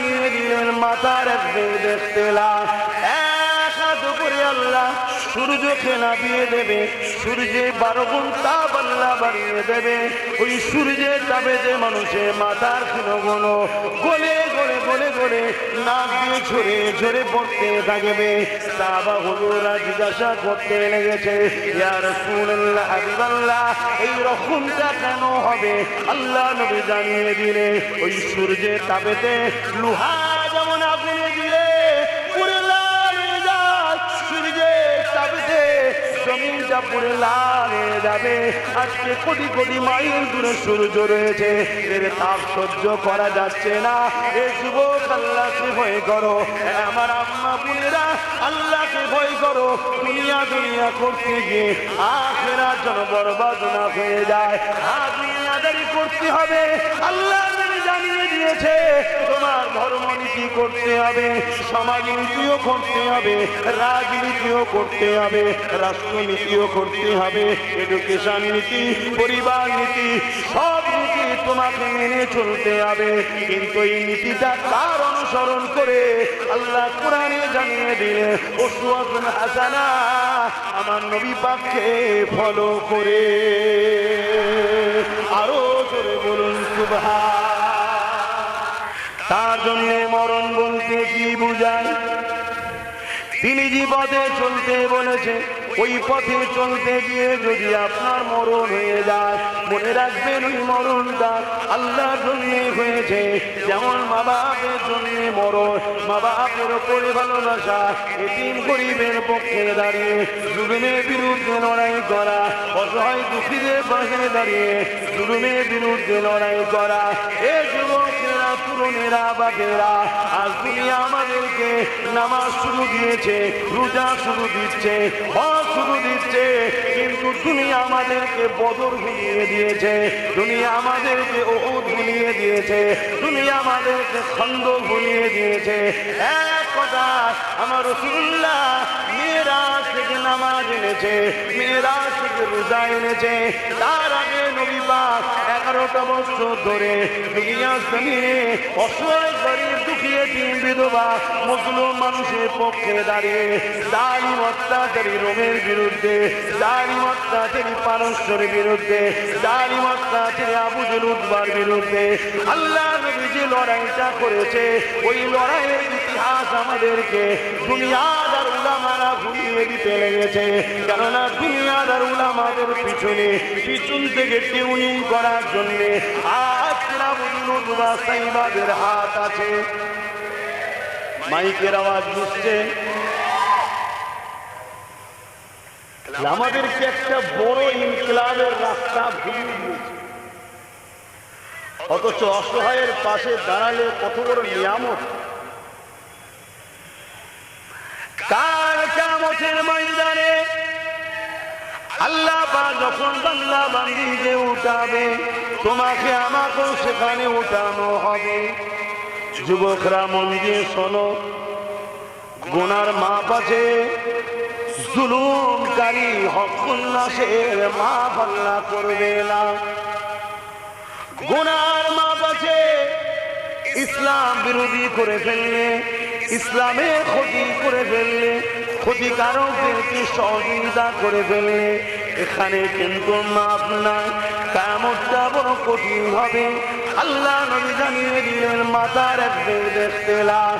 জানিয়ে দিলেন মাথার একদিন দেখতে লাভ এক হাত উপরে আল্লাহ সূর্যকে নামিয়ে দেবে, সূর্যে 12 গুণ তাপ আল্লাহ বাড়িয়ে দেবে। ওই সূর্যের তাপে যে মানুষের মাথার ক্ষীণগুলো গলে গলে গলে গলে নাক দিয়ে ঝরে ঝরে পড়তে থাকবে। সাহাবা হুজুররা জিজ্ঞাসা করতে লেগেছে, ইয়া রাসূলুল্লাহ, হাবিবাল্লাহ, এই রকমটা কেন হবে? আল্লাহ নবী জানিয়ে দিলে, ওই সূর্যের তাপেতে লোহা যেমন আগুনে দিলে পুড়ে লাল হয়ে যায়, সূর্যের তাপেতে জমিনটা পুড়ে লাল হয়ে যাবে। আজকে কোটি কোটি মাইল দূরে সূর্য রয়েছে, এর তাপ সহ্য করা যাচ্ছে না। এ যুবক, আল্লাহকে ভয় করো। আমার আম্মা বোনেরা, আল্লাহকে ভয় করো। দুনিয়া দুনিয়া করতে গিয়ে আখিরাত যেন বরবাদ না হয়ে যায়। দুনিয়াদারি করতে হবে, আল্লাহ জানিয়ে দিয়েছে। তোমার ধর্মনীতি করতে হবে, সমাজনীতিও করতে হবে, রাজনীতিও করতে হবে, রাষ্ট্রনীতিও করতে হবে, এডুকেশন নীতি, পরিবার নীতি, সব নীতি তোমাকে মেনে চলতে হবে। কিন্তু এই নীতিটা কার অনুসরণ করে? আল্লাহ কোরআনে জানিয়ে দিলে, উসওয়াতুন হাসানা, আমার নবী পাককে ফলো করে। আরো জোরে বলুন সুবহান। তার জন্য মরণ বলতে কি বুঝায়? তিনি যে পথে চলতে বলেছে, ওই পথে চলতে গিয়ে যদি আপনার মরণ হয়ে যায়, মনে রাখবেন ওই মরণটা আল্লাহর জন্য হয়েছে। যেমন মা বাপের জন্য মরণ, মা বাপের উপরে ভালোবাসা, এতিম গরিবের পক্ষে দাঁড়িয়ে জুলুমের বিরুদ্ধে লড়াই করা, অসহায় দুঃখীদের পাশে দাঁড়িয়ে জুলুমের বিরুদ্ধে লড়াই করা। এ যুবকেরা, তরুণেরা, বাঘেরা, আজ দুনিয়া আমাদেরকে নামাজ শুরু দিয়েছে, রোজা শুরু দিচ্ছে, হজ শুরু দিচ্ছে, কিন্তু দুনিয়া আমাদেরকে বদর ভুলিয়ে দিয়েছে, দুনিয়া আমাদেরকে উহুদ ভুলিয়ে দিয়েছে, দুনিয়া আমাদেরকে খন্দক ভুলিয়ে দিয়েছে। এক কথা, আমার রাসূলুল্লাহ মিরাজ থেকে নামাজ এনেছে, মিরাজ থেকে রোজা এনেছে। তার আগে নবী পাক 11টা বছর ধরে দুনিয়া জমিনে অসহায় গরিব দুঃখী এতিম বিধবা মুসলিম মানুষের পক্ষে দাঁড়িয়ে জালিম অত্যাচারী রোমের বিরুদ্ধে, জালিম অত্যাচারী পারস্যের বিরুদ্ধে, জালিম অত্যাচারী আবু জেহেল উতবার বিরুদ্ধে আল্লাহ নবী যে লড়াইটা করেছে, ওই লড়াইয়ের ইতিহাস আমাদেরকে দুনিয়াদার উলামারা ভুলিয়ে দিতে লেগেছে। কেননা দুনিয়াদার উলামাদের পিছন থেকে টিউনিং করার জন্য আজকের আবু জেহেল উতবা সাইবাদের হাত আছে। মাইকের আওয়াজ বুঝছে? আমাদেরকে একটা বড় ইনকিলাবের রাস্তা ভুলিয়ে দিয়েছে, অথচ অসহায়ের পাশে দাঁড়ালে কত বড় নিয়ামত। কাল কিয়ামতের ময়দানে আল্লাহ পাক যখন বান্দা বান্দীকে উঠাবে, তোমাকে আমাকেও সেখানে উঠানো হবে। যুবকরা মন দিয়ে শোনো, গুনার মাপ আছে, জুলুমকারী হকুল্লাসের মাপ আল্লাহ করবে না। গুনার মাপ আছে, ইসলাম বিরোধী করে ফেললে, ইসলামের ক্ষতি করে ফেললে, ক্ষতিকারকদেরকে সহযোগিতা করে ফেললে, এখানে কিন্তু মাপ নাই। কিয়ামতটা বড় কঠিন হবে। আল্লাহ নবী জানিয়ে দিলেন, মাথার একদিন দেখতে লাভ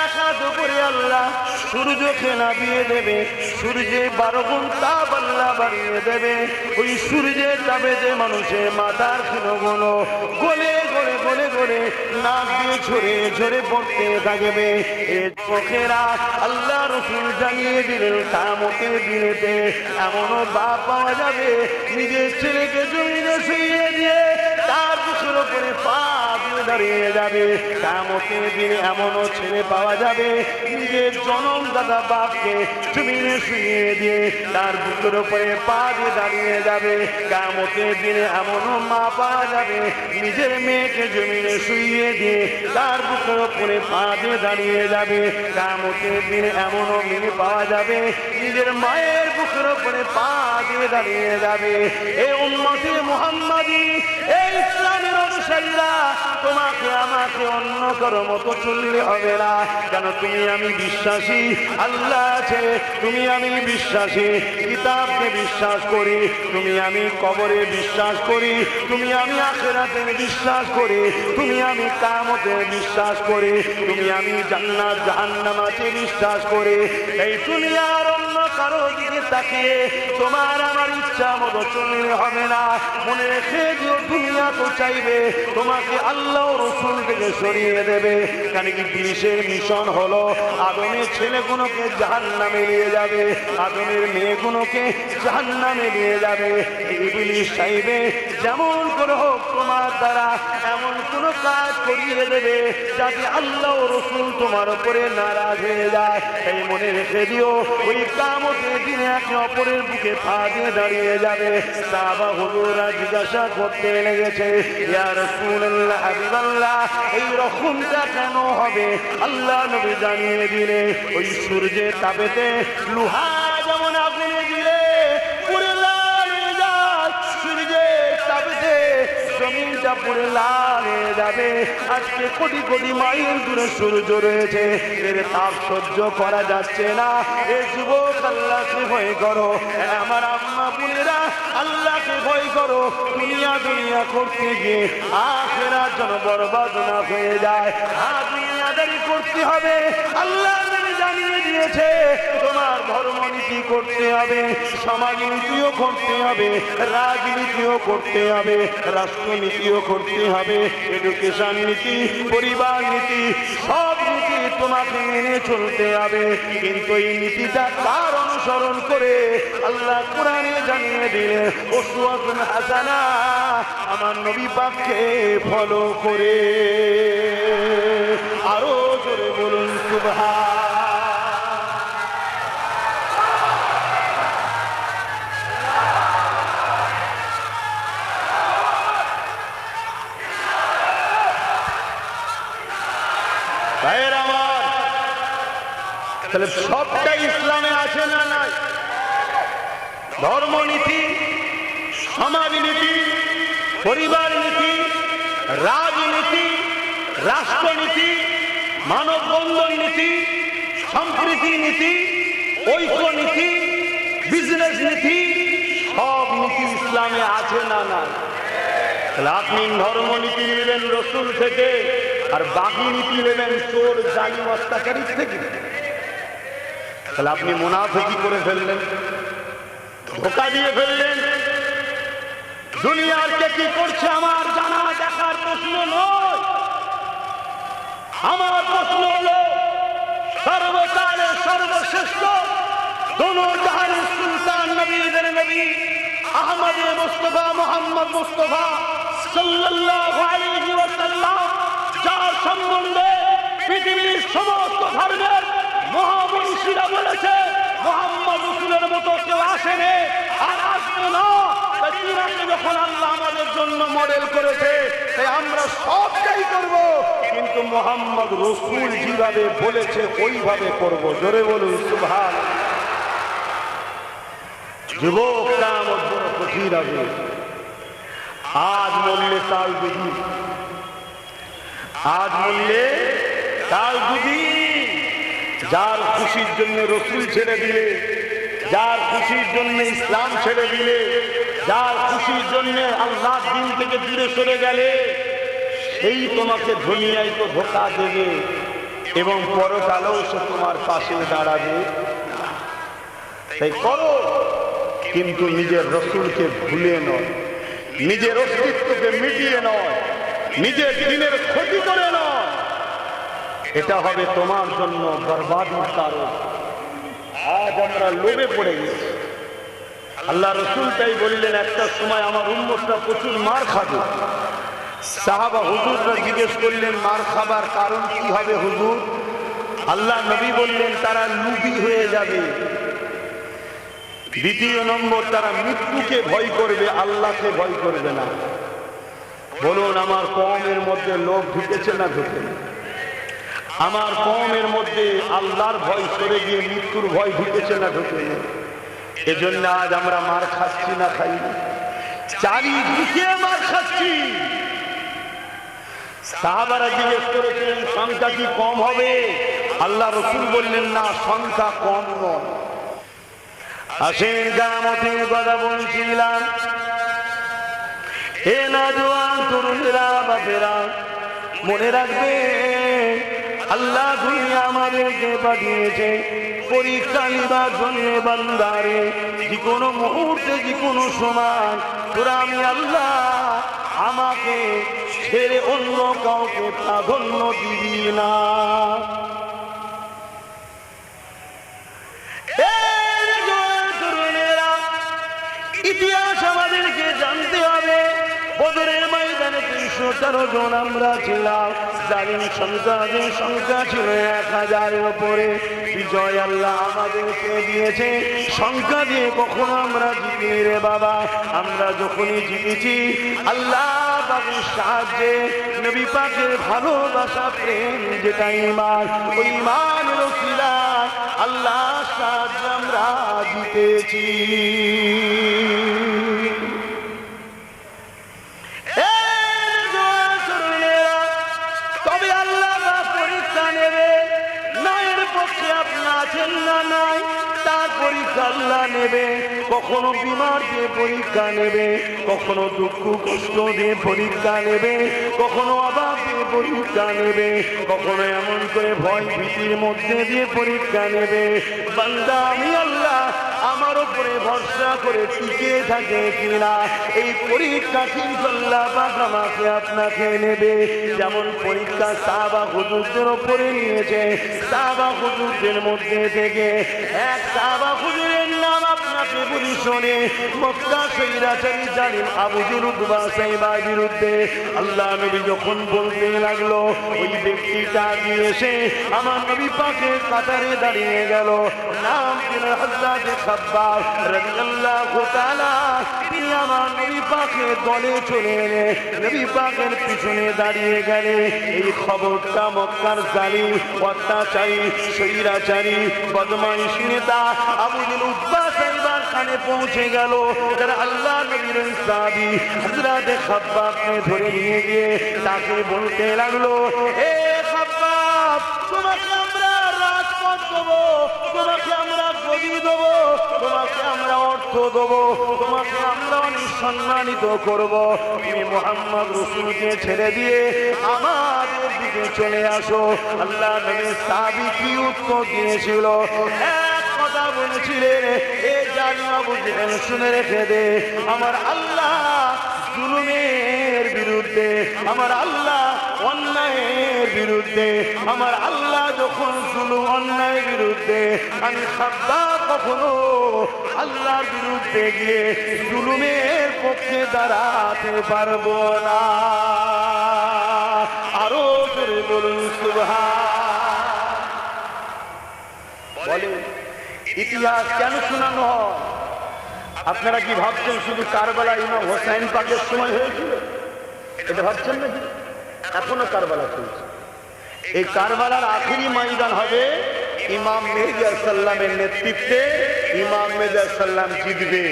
এক হাত উপরে আল্লাহ সূর্যকে নামিয়ে দেবে, সূর্যে 12 গুণ তাপ আল্লাহ বাড়িয়ে দেবে। ওই সূর্যের তাপে যে মানুষের মাথার ক্ষীণগুলো গলে গলে গলে গলে নাক দিয়ে ঝরে ঝরে পড়তে থাকবে। এর চোখেরা আল্লাহ রাসূল জানিয়ে দিলেন, কিয়ামতের দিনেতে এমনও বাপ পাওয়া যাবে, নিজের ছেলেকে জমিনে শুইয়ে দিয়ে তার বুকের উপরে পা দিয়ে দাঁড়িয়ে যাবে। কিয়ামতের দিনে এমনও ছেলে পাওয়া যাবে, নিজের জনমদাতা বাপকে জমিনে শুইয়ে দিয়ে তার বুকের উপরে পা দিয়ে দাঁড়িয়ে যাবে। কিয়ামতের দিনে এমনও মা পাওয়া যাবে, নিজের মেয়েকে জমিনে শুইয়ে দিয়ে তার বুকের উপরে পা দিয়ে দাঁড়িয়ে যাবে। কিয়ামতের দিনে এমনও মেয়ে পাওয়া যাবে, নিজের মায়ের বুকের উপরে পা দিয়ে দাঁড়িয়ে যাবে। এই উম্মতে মুহাম্মাদি, এই ইসলামের অনুসারীরা, তোমাকে আমাকে অন্য কারো মতো চললে হবে না। কেন তুমি আমি বিশ্বাসী আল্লাহ আছে, তুমি আমি বিশ্বাসী কিতাবকে বিশ্বাস করি, তুমি আমি কবরে বিশ্বাস করি, তুমি আমি আখিরাতে বিশ্বাস করি, তুমি আমি কিয়ামতে বিশ্বাস করি, তুমি আমি জান্নাত জাহান্নামে বিশ্বাস করি। এই দুনিয়ার অন্য কারো দিকে তাকিয়ে তোমার আমার ইচ্ছা মতো চললে হবে না। মনে রেখে দিও দুনিয়া তো চাইবে তোমাকে আল্লাহ রসুল থেকে সরিয়ে দেবে। কেন কি ইবলিসের মিশন হলো আদমের ছেলেগুলোকে জাহান্নামে নিয়ে যাবে, আদমের মেয়েগুলোকে জাহান্নামে নিয়ে যাবে। ইবলিস চাইবে যেমন করে হোক তোমার দ্বারা এমন কোন কাজ করিয়ে দেবে যাতে আল্লাহ রসুল তোমার উপরে নারাজ হয়ে যায়। এই মনে রেখে দিও ওই কিয়ামতের দিনে একে অপরের বুকে পা দিয়ে দাঁড়িয়ে যাবে। সাহাবা হুজুররা জিজ্ঞাসা করতে লেগেছে, ইয়া রাসূলুল্লাহ হাবিবাল্লাহ এই রকমটা কেন হবে? আল্লাহ নবী জানিয়ে দিলে ওই সূর্যের তাপেতে লোহা যেমন আগুনে দিলে পুড়ে লাল হয়ে যায়, সূর্যের তাপেতে জমিনটা পুড়ে লাল হয়ে যাবে। আজকে কোটি কোটি মাইল দূরে সূর্য রয়েছে, এর তাপ সহ্য করা যাচ্ছে না। এ যুবক আল্লাহকে ভয় করো, আমার আম্মা বোনেরা আল্লাহকে ভয় করো। দুনিয়া দুনিয়া করতে গিয়ে আখিরাত যেন বরবাদ না হয়ে যায়। দুনিয়াদারি করতে হবে, আল্লাহ জানিয়ে দিয়েছে তোমার ধর্মনীতি করতে হবে, সমাজনীতিও করতে হবে, রাজনীতিও করতে হবে, রাষ্ট্রনীতিও করতে হবে, এডুকেশন নীতি, পরিবার নীতি, সব নীতি তোমাকে মেনে চলতে হবে। কিন্তু এই নীতিটা কার অনুসরণ করে? আল্লাহ কোরআনে জানিয়ে দিলে উসওয়াতুন হাসানা, আমার নবী পাককে ফলো করে। আরো জোরে বলুন সুবহান। তাহলে সবটাই ইসলামে আছে না নাই? ধর্মনীতি, সমাজনীতি, পরিবার নীতি, রাজনীতি, রাষ্ট্রনীতি, মানববন্ধন নীতি, সম্প্রীতি নীতি, ঐক্য নীতি, বিজনেস নীতি, সব নীতি ইসলামে আছে না নাই? তাহলে আপনি ধর্মনীতি নেবেন রসুল থেকে, আর বাকি নীতি নেবেন চোর জালিম অত্যাচারী থেকে। তাহলে আপনি মুনাফিকি করে ফেললেন, ধোঁকা দিয়ে ফেললেন। দুনিয়ার কে কি করছে আমার জানা দেখার প্রশ্ন নয়। আমার প্রশ্ন হলো সর্বকালের সর্বশ্রেষ্ঠ দোনো জাহানের সুলতান নবীদের নবী আহমদ মুস্তাফা মুহাম্মদ মুস্তাফা সাল্লাল্লাহু আলাইহি ওয়াসাল্লাম, যার সম্বন্ধে পৃথিবীর সমস্ত ধর্মের মহামনীষীরা বলেছে মুহাম্মদ রাসূলের মতো কেউ আসেনি আর আসবে না। তিনাকে যখন আল্লাহ আমাদের জন্য মডেল করেছে, তাই আমরা সবটাই করব, কিন্তু মুহাম্মদ রাসূল যেভাবে বলেছে ওইভাবে করব। জোরে বলুন সুবহান। যুবক কিয়ামত বড় কঠিন হবে। আজ মরলে কাল দুদিন, আজ মরলে কাল দুদিন। যার খুশির জন্য রসুল ছেড়ে দিলে, যার খুশির জন্য ইসলাম ছেড়ে দিলে, যার খুশির জন্য আল্লাহর দিন থেকে দূরে সরে গেলে, সেই তোমাকে দুনিয়ায় তো ধোঁকা দেবে এবং পরকালেও সে তোমার পাশে দাঁড়াবে। তাই করো, কিন্তু নিজের রসুলকে ভুলে নয়, নিজের অস্তিত্বকে মিটিয়ে নয়, নিজের দিনের ক্ষতি করে নয়। এটা হবে তোমার জন্য বরবাদির কারণ। আজ আমরা লোভে পড়ে গেছি। আল্লাহ রসুল তাই বললেন একটা সময় আমার উম্মতরা প্রচুর মার খাবে। সাহাবা হুজুররা জিজ্ঞেস করলেন মার খাবার কারণ কি হবে হুজুর? আল্লাহ নবী বললেন তারা লুভী হয়ে যাবে। দ্বিতীয় নম্বর, তারা মৃত্যুকে ভয় করবে, আল্লাহকে ভয় করবে না। বলুন আমার কওমের মধ্যে লোভ ঢুকেছে না ঢুকে? আমার কওমের মধ্যে আল্লাহর ভয় সরে গিয়ে মৃত্যুর ভয় ঢুকেছে না ঢুকে? এজন্য আজ আমরা মার খাচ্ছি না খাই না, চারিদিকে মার খাচ্ছি। সাহাবারা জিজ্ঞেস করেছিলেন সংখ্যা কি কম হবে? আল্লাহ রাসূল বললেন না, সংখ্যা কম নয়। আসেন কিয়ামতের কথা বলছিলাম। হে নওজোয়ান তরুণেরা, বাপেরা, মনে রাখবে আল্লাহ দুনিয়া আমাদেরকে পাঠিয়েছে পরীক্ষা নিবার জন্য বান্দারে। যে কোনো মুহূর্তে, যে কোনো সময় তোরা আমি আল্লাহ আমাকে ছেড়ে অন্য কাউকে প্রাধান্য দিবি না। ইতিহাস আমাদেরকে জানতে হবে। বদরের ময়দানে 313 জন আমরা ছিলাম। জালিম সন্ত্রাসের সংখ্যা ছিল 1000-এর উপরে। বিজয় আল্লাহ আমাদেরকে দিয়েছে। সংখ্যা দিয়ে কখনো আমরা জিতিনি রে বাবা। আমরা যখনই জিতেছি আল্লাহ পাকের সাহায্যে, নবী পাকের ভালোবাসা, প্রেম, যেটা ঈমান, ওই ঈমানের ওসিলায় আল্লাহর সাহায্যে আমরা জিতেছি। তবে আল্লাহ পরীক্ষা নেবে, নয়ের পক্ষে আপনি আছেন না নাই, তার পরীক্ষা আল্লাহ নেবে। কখনো বিমার দিয়ে পরীক্ষা নেবে, কখনো দুঃখ কষ্ট দিয়ে পরীক্ষা নেবে, কখনো অভাব দিয়ে পরীক্ষা নেবে, কখনো এমন করে ভয় ভীতির মধ্যে দিয়ে পরীক্ষা নেবে। বান্দা আমি আল্লাহ আমার উপরে ভরসা করে টিকে থাকে কিনা, এই পরীক্ষা কিন্তু আল্লাহ পাক আমাকে আপনাকে নেবে। যেমন পরীক্ষা সাহাবা হুজুরদের উপরে নিয়েছে। সাহাবা হুজুরদের মধ্যে থেকে এক সাহাবা হুজুরের নাম আপনাকে বলি শোনে। মক্কা স্বৈরাচারী জালিম আবু জেহেল উতবা সাইবার বিরুদ্ধে আল্লাহ নবী যখন বলতে লাগলো, ওই ব্যক্তিটা এসে আমার নবী পাকের কাতারে দাঁড়িয়ে গেল। নাম ছিলেন হযরত খাব্বাব রাদিয়াল্লাহু তাআলা। তিনি আমার নবী পাকের দলে চলে এলে নবী পাকের পিছনে দাঁড়িয়ে গেলে। এই খবরটা মক্কার জালিম, অত্যাচারী, স্বৈরাচারী, বদমাইশ নেতা আবু জেহেল উতবা সাইবার খানে পৌঁছে গেল। যারা আল্লাহ নবীর সাহাবী হযরত খাব্বাবকে ধরে নিয়ে গিয়ে তাকে বলতে লাগলো, এ খাব্বাব, তোমাকে আমরা রাজপথ দেবো, তোমাকে আমরা গদি দেবো, তোমাকে আমরা অর্থ দেবো, তোমাকে আমরা অনেক সম্মানিত করবো। তুমি মুহাম্মদ রাসূলকে ছেড়ে দিয়ে আমাদের দিকে চলে আসো। আল্লাহ নবীর সাহাবী কি উত্তর দিয়েছিল? এক কথা বলেছিলেন, এ জালিম আবু জেহেল শুনে রেখে দে, আমার আল্লাহ জুলুমের বিরুদ্ধে, আমার আল্লাহ অন্যায়ের বিরুদ্ধে, আমার আল্লাহ যখন জুলুম অন্যায়ের বিরুদ্ধে, আমি খাব্বাব কখনো আল্লাহর বিরুদ্ধে গিয়ে জুলুমের পক্ষে দাঁড়াতে পারবো না। আরো জোরে বলুন সুবহান। বলে ইতিহাস কেন শোনানো হয়? আপনারা কি ভাবছেন শুধু কারবালা ইমাম হোসাইন পাকের সময় হয়েছিল? এটা ভাবছেন নাকি? এখনো কারবালা চলছে। এই কারবালার আখেরি ময়দান হবে ইমাম মেহেদী আলাইহিস সালামের নেতৃত্বে। ইমাম মেহেদী আলাইহিস সালাম জিতবে।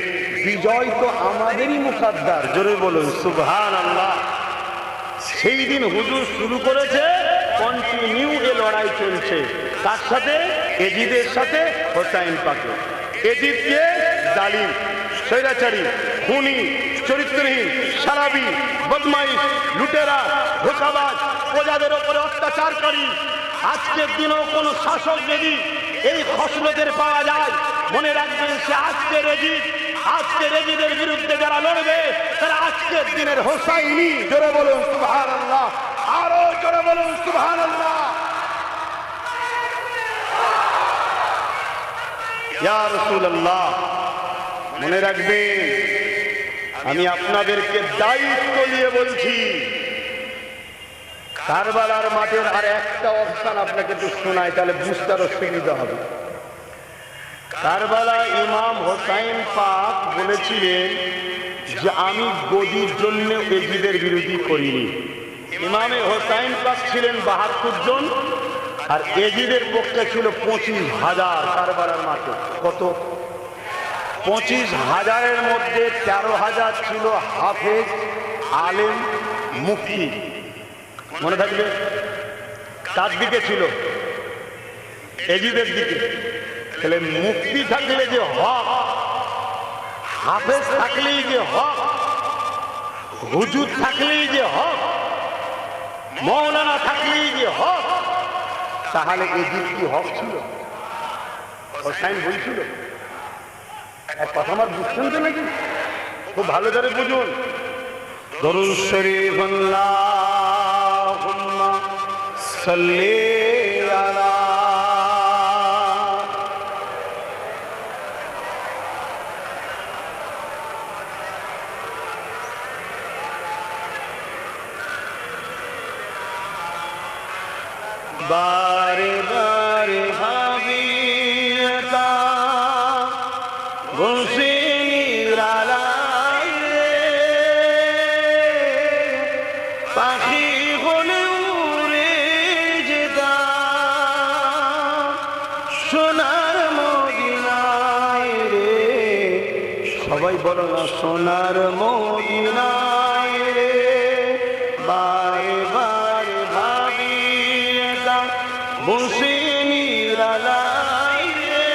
বিজয় তো আমাদেরই মুকদ্দার। জোরে বলুন সুবহানাল্লাহ। সেই দিন হুজুর শুরু করেছে, কন্টিনিউ এ লড়াই চলছে। কার সাথে? এজিদের সাথে, হোসাইন পাকে। এজিদকে জালিম, স্বৈরাচারী, খুনি, চরিত্রহীন, সারাবি, বদমাইশ, লুটেরা, ধোঁকাবাজ, প্রজাদের উপরে অত্যাচারকারী। আজকের দিনেও কোন শাসক যদি এই খসলতের পাওয়া যায়, মনে রাখবেন সে আজকের এজিদ। আজকের এজিদের বিরুদ্ধে যারা লড়বে তারা আজকের দিনের হোসাইনি। জোরে বলুন সুবহানাল্লাহ। আরো জোরে বলুন সুবহানাল্লাহ। ইয়া রাসূলুল্লাহ, মনে রাখবেন আমি আপনাদেরকে দায়িত্ব নিয়ে বলছি। কারবালার মাঠের আর একটা অবস্থান আপনাকে একটু শোনাই, তাহলে বুঝতে আরো সুবিধা হবে। কারবালা ইমাম হোসাইন পাক বলেছিলেন যে আমি গদির জন্য এজিদের বিরোধী করিনি। ইমামে হোসাইন পাক ছিলেন 72 জন, আর এজিদের পক্ষে ছিল 25,000 কারবালার মাঠে। কত? 25,000-এর মধ্যে 13,000 ছিল হাফেজ, আলেম, মুফতি। মনে থাকবে? কার দিকে ছিল? এজিদের দিকে। তাহলে মুক্তি থাকলে যে হক, হাফেজ থাকলেই যে হক, হুজুর থাকলেই যে হক, মৌলানা থাকলেই যে হক, তাহলে এজিদ কি হক ছিল? হোসাইন বলছিল। এক কথা আমার বুঝছেন তো নাকি? খুব ভালো করে বুঝুন। দরুদ শরীফ আল্লাহুম্মা সাল্লি আলা बारे बारे भाभी का गुलशी निरालाय पाखी হলে উড়ে যেতাম সোনার মদিনায় রে। সবাই বলো না সোনার মদিনায় রে। বারে বারে ভাবি বসে নিরালায় রে।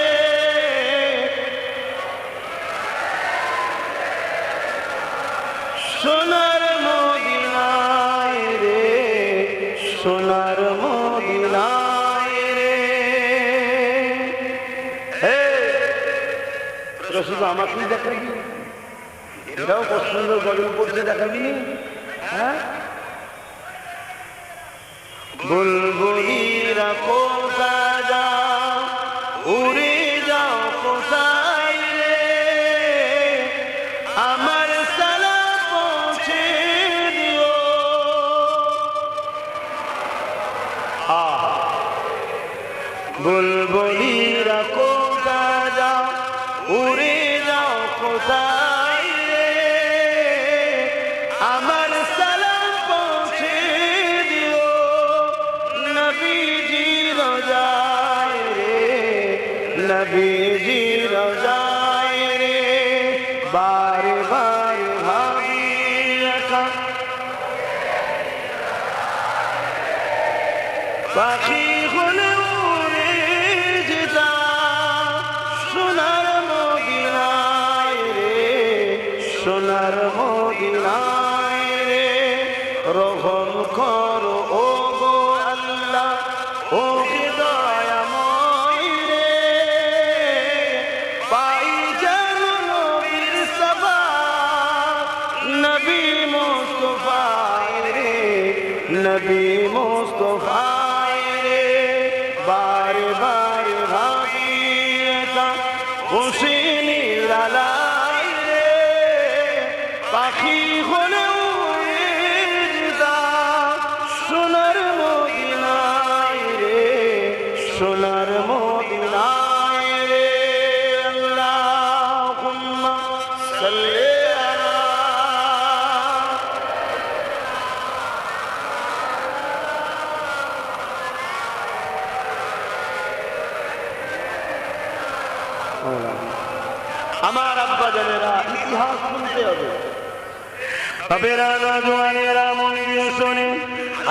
সোনার মদিনায় রে, সোনার মদিনায় রে। তোরা শুধু আমাকেই দেখাবি? এটাও কত সুন্দর গজল করতে দেখাবি? হ্যাঁ, বুলবুলিরা কোথায় যাও, উড়ে যাও কোথায় রে। আমার সালাম পৌঁছে দিও। বুলবুলিরা কোথায় যাও, উড়ে যাও কোথায় রে। আমার সালাম পৌঁছে দিও নবীজি রোজায় রে, নবীজি রোজায় রে। বারে বারে ভাবি একা পাখি হলে উড়ে যেতাম সোনার মদিনায় রে, সোনার মদিনায় রে। রহম করো ও গো আল্লাহ, ও দয়াময় রে। পাই যেন নবীর সাফাত, নবী মুস্তাফায় রে, নবী মুস্তাফায় রে। বারে বারে ভাবি এটা বসে নিরালায় রে। পাখি হলে উড়ে যেতাম সোনার মদিনায় রে, সোনার মদিনায় রে। আল্লাহুম্মা সাল্লি আলা আমার আব্বা জানেরা ইতিহাস শুনতে হবে। বাবেরা নওজওয়ানেরা মন দিয়ে শোনে।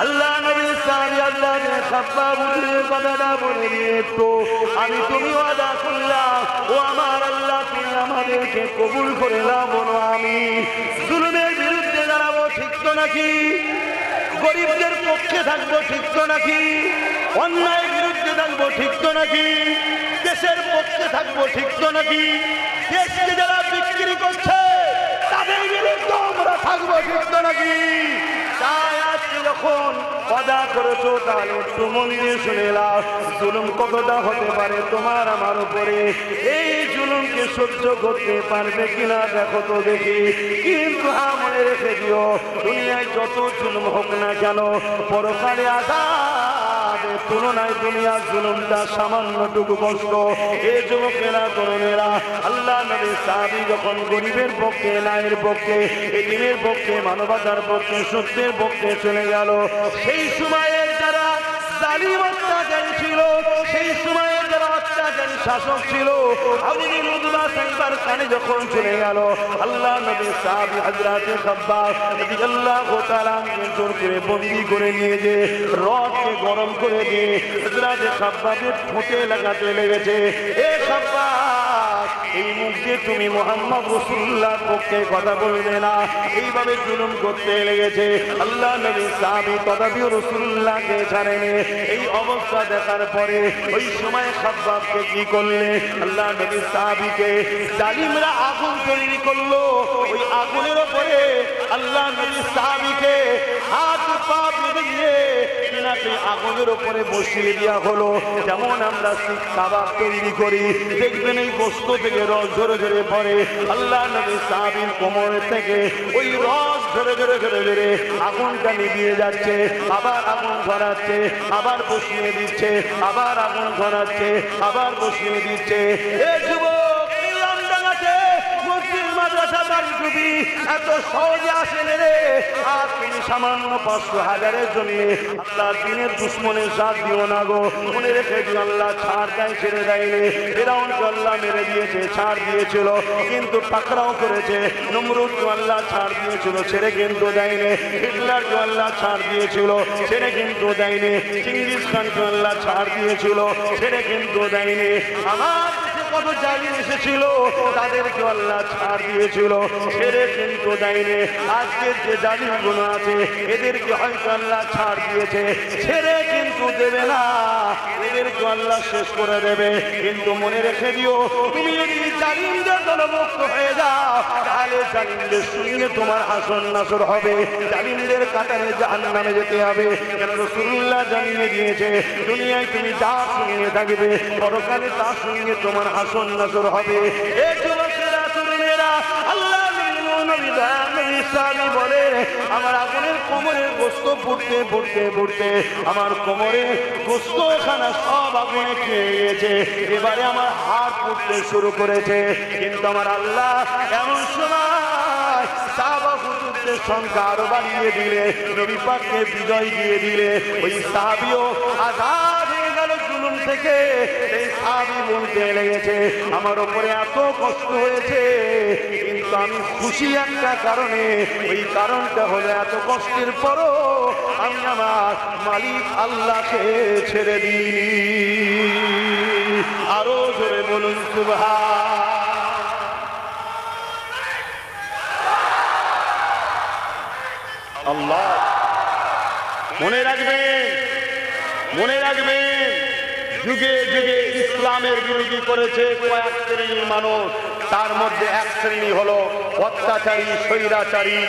আল্লাহ নবী সাহাবী আল্লাহ খাব্বাবুর কথাটা বলে দিয়ে তো আমি তুমি ওয়াদা করলাম, ও আমার আল্লাহ তুমি আমাদেরকে কবুল করে নাও। বলো আমি জুলুমের বিরুদ্ধে দাঁড়াবো, ঠিক তো নাকি? গরিবদের পক্ষে থাকবো, ঠিক তো নাকি? অন্যায়ের বিরুদ্ধে থাকবো, ঠিক তো নাকি? দেশের পক্ষে থাকবো, ঠিক তো নাকি? দেশকে যারা বিক্রি করছে তাদের বিরুদ্ধে আমরা থাকবো, ঠিক তো নাকি? তাই আজকে যখন ওয়াদা করেছো তাহলে একটু মন দিয়ে শুনে নাও, জুলুম কতটা হতে পারে তোমার আমার উপরে। এই জুলুমকে সহ্য করতে পারবে কিনা দেখো তো দেখি। কিন্তু মনে রেখে দিও, দুনিয়ায় যত জুলুম হোক না কেন, পরকালে আযাবের তুলনায় দুনিয়ার জুলুমটা সামান্যটুকু কষ্ট। এই যুবকেরা তরুণেরা, আল্লাহ নবী সাহাবী যখন গরিবের পক্ষে, নায়ের পক্ষে, এতিমের পক্ষে, মানবতার পক্ষে, সত্যের পক্ষে চলে গেল, সেই সময়ে যারা জালিম অত্যাচারী ছিল, সেই সময়ে যারা অত্যাচারী অত্যাচারী শাসক ছিল হাবিবুল উদ্বা সাইবার খানে যখন চলে গেল আল্লাহ নবী সাহাবী হযরতে খাব্বাব রাদিয়াল্লাহু তাআলা জোর করে বন্দী করে নিয়ে যে রডকে গরম করে দিয়ে হযরতে খাব্বাবের ঠোঁটে লাগাতে লেগেছে। এ খাব্বাব, এই মুখ দিয়ে তুমি মুহাম্মদ রাসূলুল্লাহর পক্ষে কথা বলবে না, এইভাবে জুলুম করতে লেগেছে। আল্লাহ নবী সাহাবী তথাপিও রাসূলুল্লাহকে ছাড়েনি। এই অবস্থা দেখার পরে ওই সময় খাব্বাবকে কি করলে আল্লাহ নবী সাহাবীকে জালিমরা আগুন তৈরি করলো। ওই আগুনের উপরে আল্লাহ নবী সাহাবীকে হাত পা বেঁধে দিয়ে তিনাকে আগুনের উপরে বসিয়ে দেওয়া হলো। যেমন আমরা শিখ কাবাব তৈরি করি, দেখবেন এই গোশত থেকে রস ঝরে ঝরে পড়ে। আল্লাহ নবী সাহাবীর কোমর থেকে ওই রস ঝরে ঝরে ঝরে ঝরে আগুনটা নিভিয়ে যাচ্ছে, আবার আগুন ধরাচ্ছে, আবার বসিয়ে দিচ্ছে, আবার আগুন ধরাচ্ছে, আবার বসিয়ে দিচ্ছে। এ যুবক, এত সহজে আসেন রে, আর তুমি সামান্য 500,000-এর জন্য আল্লাহ দিনের দুশ্মনের সাথ দিও না গো। মনে রেখে দিও, আল্লাহ ছাড় দেয়, ছেড়ে দেয়নি। ফিরআউনকে আল্লাহ মেরে দিয়েছে, ছাড় দিয়েছিল, কিন্তু পাকড়াও করেছে। নমরুদকে আল্লাহ ছাড় দিয়েছিল, ছেড়ে কিন্তু দেয়নি। হিটলারকে আল্লাহ ছাড় দিয়েছিল, ছেড়ে কিন্তু দেয়নি। চিঙ্গিস খানকে আল্লাহ ছাড় দিয়েছিল, ছেড়ে কিন্তু দেয়নি। আমার কত জালিম এসেছিল, তাদেরকে আল্লাহ ছাড় দিয়েছিল, ছেড়ে কিন্তু দেয়নি। আজকের যে জালিমগুলো আছে এদেরকে হয়তো আল্লাহ ছাড় দিয়েছে, ছেড়ে কিন্তু দেবে না, এদেরকে আল্লাহ শেষ করে দেবে। কিন্তু মনে রেখে দিও, তুমি যদি জালিমদের দলভুক্ত হয়ে যাও তাহলে জালিমদের সঙ্গে তোমার হাসর নাসর হবে, জালিমদের কাতারে জাহান্নামে যেতে হবে। কেন রাসূলুল্লাহ জানিয়ে দিয়েছে, দুনিয়ায় তুমি যা সঙ্গে থাকবে পরকালে তার সঙ্গে তোমার হাসর নাসর হবে। এই যুবকেরা, তরুণেরা, আল্লাহ বলে আমার আগুনের কোমরের গোশত ফুটতে ফুটতে ফুটতে আমার কোমরে গোশতখানা সব আগুনে খেয়ে গেছে। এবারে আমার হাত ফুটতে শুরু করেছে। কিন্তু আমার আল্লাহ এমন সময় সাহাবা হুজুরদের সংখ্যা আরো বাড়িয়ে দিলে, নবী পাককে বিজয় দিয়ে দিলে। ওই সাহাবীও আজাদ হয়ে গেল জুলুম থেকে। এই সাহাবী বলতে লেগেছে, আমার উপরে এত কষ্ট হয়েছে, কিন্তু আমি খুশি একটা কারণে। ওই কারণটা হলো এত কষ্টের পরও আমি আমার মালিক আল্লাহকে ছেড়ে দিইনি। আরো জোরে বলুন সুবহান। আল্লাহ মনে রাখবেন, মনে রাখবেন, যুগে যুগে ইসলামের বিরোধী করেছে কয়েক শ্রেণীর মানুষ। তার মধ্যে এক শ্রেণী হলো অত্যাচারী, স্বৈরাচারী,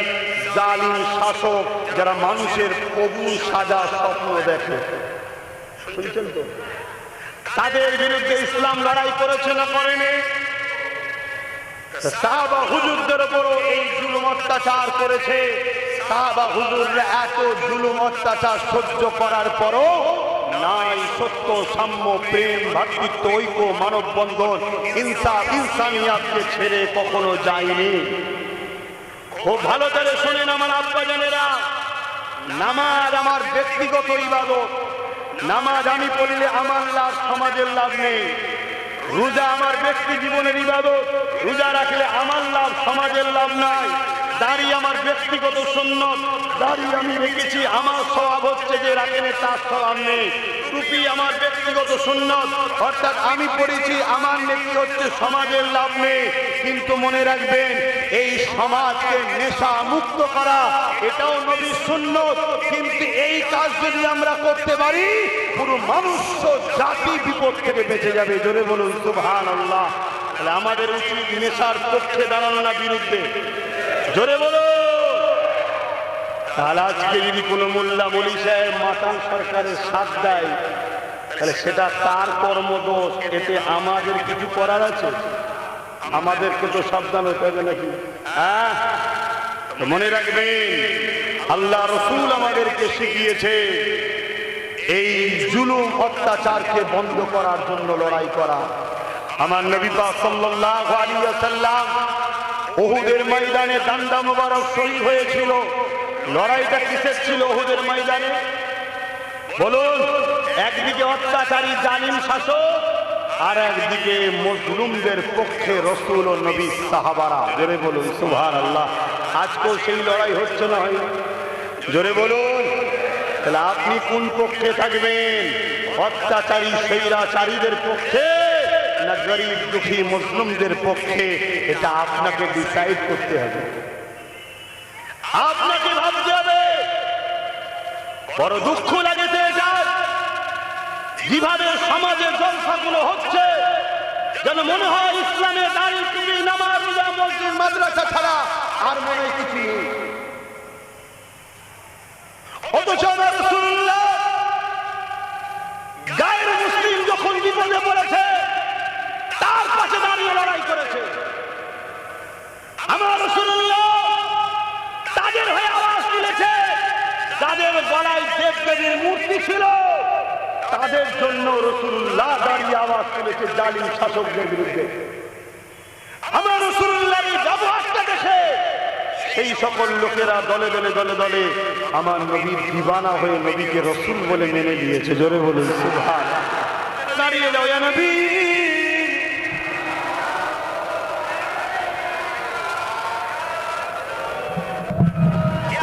জালিম শাসক, যারা মানুষের প্রভু সাজা স্বপ্ন দেখে। শুনছেন তো? তাদের বিরুদ্ধে ইসলাম লড়াই করেছে না করেনি? সাহাবা হুজুরদের উপরও এই জুলুম অত্যাচার করেছে। সাহাবা হুজুররা এত জুলুম অত্যাচার সহ্য করার পরও নাই সত্য, সাম্য, প্রেম, ভ্রাতৃত্ব, ঐক্য, মানববন্ধন, ইনসাফ, ইনসানিয়াতকে ছেড়ে কখনো যায়নি। খুব ভালো করে শোনেন আমার আব্বাজানেরা, নামাজ আমার ব্যক্তিগত ইবাদত। নামাজ আমি পড়লে আমার লাভ, সমাজের লাভ নেই। রোজা আমার ব্যক্তি জীবনের ইবাদত, রোজা রাখলে আমার লাভ, সমাজের লাভ নাই। দাড়ি আমার ব্যক্তিগত সুন্নত, দাড়ি আমি রেখেছি, আমার স্বভাব হচ্ছে যে রাখেনে তার স্বভাব নেই। টুপি আমার ব্যক্তিগত সুন্নত, অর্থাৎ আমি পড়েছি, আমার নেকি হচ্ছে, সমাজের লাভ নেই। কিন্তু মনে রাখবেন, এই সমাজকে নেশা মুক্ত করা এটাও নবীর সুন্নত। কিন্তু এই কাজ যদি আমরা করতে পারি, পুরো মানুষ জাতি বিপদ থেকে বেঁচে যাবে। জোরে বলুন সুবহানাল্লাহ। তাহলে আমাদের উচিত নেশার পক্ষে দাঁড়ানো না বিরুদ্ধে। জোরে বলো। তাহলে আজকে যদি কোনো মোল্লা মলি সাহেব মাতাল সরকারের সাথ দেয়, তাহলে সেটা তার কর্মদোষ, এতে আমাদের কিছু করার আছে? আমাদেরকে তো সাবধান হতে হবে নাকি? হ্যাঁ, মনে রাখবেন, আল্লাহ রাসূল আমাদেরকে শিখিয়েছে এই জুলুম অত্যাচারকে বন্ধ করার জন্য লড়াই করা। আমার নবী পাক সাল্লাল্লাহু আলাইহি ওয়াসাল্লাম উহুদের ময়দানে ডান্ডা মোবারক শহীদ হয়েছিল। লড়াইটা কিসের ছিল উহুদের ময়দানে? বলুন। একদিকে অত্যাচারী জালিম শাসক, আর একদিকে মজলুমদের পক্ষে রাসূল ও নবী সাহাবারা। জোরে বলুন সুবহানাল্লাহ। আজকেও সেই লড়াই হচ্ছে না হয়? জোরে বলুন। তাহলে আপনি কোন পক্ষে থাকবেন? অত্যাচারী স্বৈরাচারীদের পক্ষে না গরিব দুঃখী মুসলিমদের পক্ষে? এটা আপনাকে ডিসাইড করতে হবে, আপনাকে ভাবতে হবে। বড় দুঃখ লাগেছে যেভাবে সমাজে জলসাগুলো হচ্ছে, যেন মনে হয় ইসলামে দাঁড়িয়ে টুপি নামাজ রোজা মসজিদ মাদ্রাসা ছাড়া আর মনে কিছু নেই। অথচ রাসূলুল্লাহ গায়ের মুসলিম যখন বিপদে পড়েছে তার পাশে দাঁড়িয়ে লড়াই করেছে। আমার রাসূলুল্লাহ তাদের হয়ে আওয়াজ তুলেছে, যাদের গলায় দেবদেবীর মূর্তি ছিল তাদের জন্য রাসূলুল্লাহ দাঁড়িয়ে আওয়াজ তুলেছে জালিম শাসকদের বিরুদ্ধে। আমার রাসূলুল্লাহর এই ব্যবহারটা দেখে সেই সকল লোকেরা দলে দলে দলে দলে আমার নবীর দিওয়ানা হয়ে নবীকে রাসূল বলে মেনে নিয়েছে। জোরে বলুন সুবহানাল্লাহ। দাঁড়িয়ে যাও ইয়া নবী,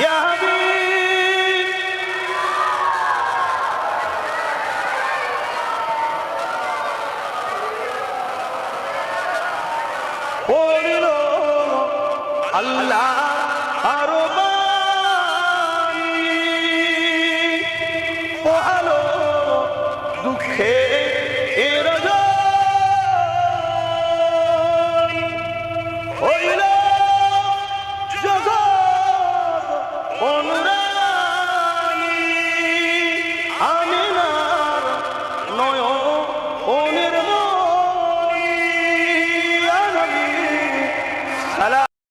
ইয়া হাবিব, ও আল্লাহ আরো